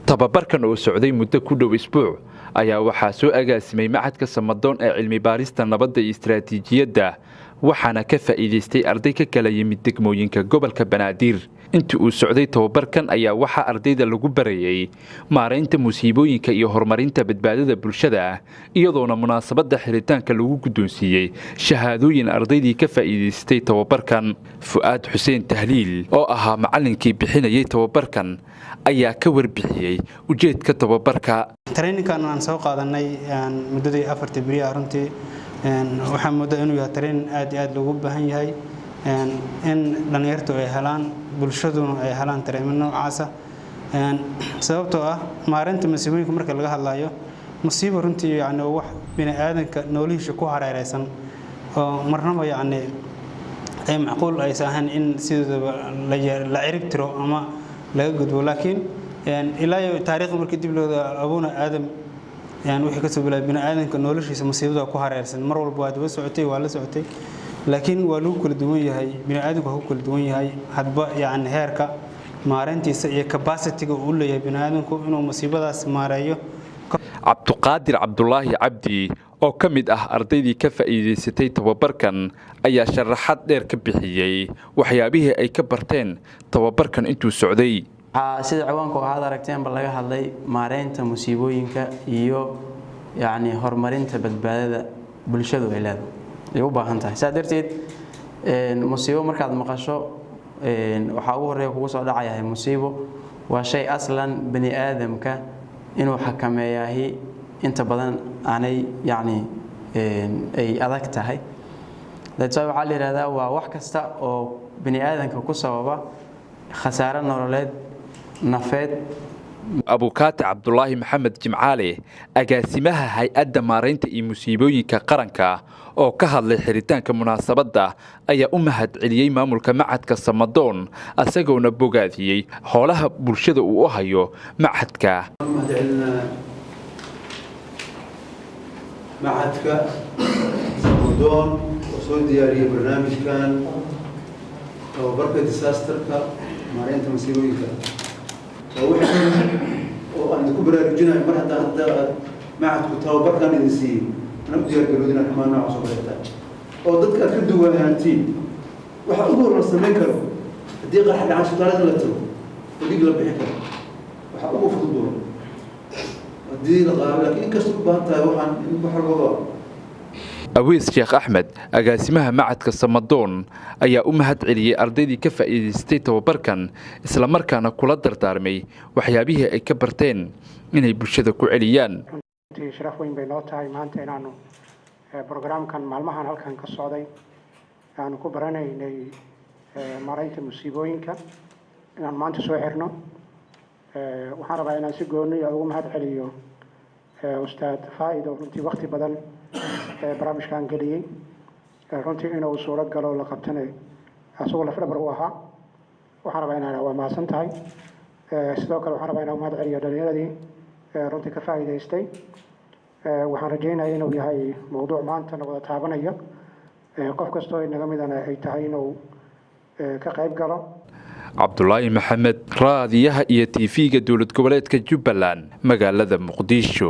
tababarkan oo socday muddo ku dhow isbuuc ayaa waxaa soo agaasimay Machadka Samadoon ee cilmi baarista nabadda iyo istiraatiijiyadda waxaana ka faa'iideystay arday ka kala yimid degmooyinka gobolka Banaadir. intii uu socday tababarkan ayaa waxa ardayda lagu barayay maareynta musiibooyinka iyo horumarinta badbaadada bulshada iyadoona munaasabada xiritaanka lagu guddoonsiiyay shahaadooyin ardaydii ka faa'iideystay tababarkan. Fuaad Xuseen Tahliil oo ahaa macallinkii bixinayay tababarkan ayaa ka warbixiyay ujeedka tababarka. Training-kan aan soo qaadanay muddadii 4 beri runtii waxaan moodaa inuu yahay train aad iyo aad loogu baahan yahay in dhalinyartu ay helaan bulshaduna ay helaan training noocaas ah sababtoo ah maareynta musiibooyinka marka laga hadlayo musiibo runtii yani wax bini aadanka noolihiisa ku hareeraysan oo marnaba yani ay macquul ay sahan in sidoo la cirib tiro ama laga gudbo laakiin ilaa taariikhda markii dib loo abuuna aadam wixii ka soo bilaa bini aadanka noloshiisa musiibada ku hareersan mar walba waa daba socotay waa la socotay laakiin waa lagu kala duwan yahay bini aadanku ku kala duwan yahay hadba yani heerka maareyntiisa iyo capacity-ga uu leeyahay bini aadanku inuu musiibadaas maareeyo. Cabduqaadir Cabdullaahi Cabdi oo ka mid ah ardaydii ka faa'iideysatay tababarkan ayaa sharaxaad dheer ka bixiyay waxyaabihii ay ka barteen tababarkan intuu socday. sida ciwaanku aad aragteen bal laga hadlay maareynta musiibooyinka iyo yani horumarinta badbaadada bulshadu ay leedahay u baahan tahay saadarteed musiibo markaad maqasho waxa ugu horeeya kugu soo dhacayaa musiibo waa shay aslan bani aadamka inuu xakameeyahay inta badan aanay yani ay adag tahay dadka waxa la yiraahdaa waa wax kasta oo bani aadamka ku sababa khasaare nololeed nafeed. Abukaati Cabdullaahi Maxamed Jimcaale agaasimaha hay'adda maareynta iyo musiibooyinka qaranka oo ka hadlay xiritaanka munaasabada ayaa u mahad celiyay maamulka Machadka Samadoon asagoona bogaadiyay howlaha bulshada uu u hayo Machadka. Machadka Samadoon oo soo diyaariyay barnaamijkan tababarka disasterka maareynta musiibooyinka oo aan ku baraarujinayo mar hadda Machadku tababarkan idin siiyay anuu diyaar garoodina xumaan nooc soo barata oo dadka ka duwanaantiin waxa ugu horreeyay karo hadii qarax dhaca shaqada la tago dig la bixin karo waxa ugu fudud hadii la qaado laakiin kasto u baahan tahay waxaan in wax walba Aweys Sheekh Ahmed agaasimaha Machadka Samadoon ayaa u mahad celiyay ardaydii ka faa'iideystay tababarkan isla markaana kula dardaarmay waxyaabihii ay ka barteen inay bulshada ku celiyaan. sharaf weyn bay noo tahay maanta inaanu barnaamijkan maalmahan halkan ka socday aanu ku baranaynay maareynta musiibooyinka inaan maanta soo xirno waxaan rabaa inaan si gooni ah ugu mahad celiyo ustaad Faaid oo runtii waqti badan barnaamijkan geliyay runtii inuu suuro galo la qabtane asagoo la fadhibar u ahaa waxaan rabaa inaan waa maasan tahay sidoo kale waxaan rabaa inaan mahad celiyo dhalinyaradii runtii ka faa'iideystay waxaan rajaynayaa inuu yahay mowduuc maanta wada taabanaya qof kastoo inaga midana ay tahay inuu ka qayb galo. Cabdullaahi Maxamed raadiyaha iyo TV-ga dowlad goboleedka Jubbaland magaalada Muqdisho.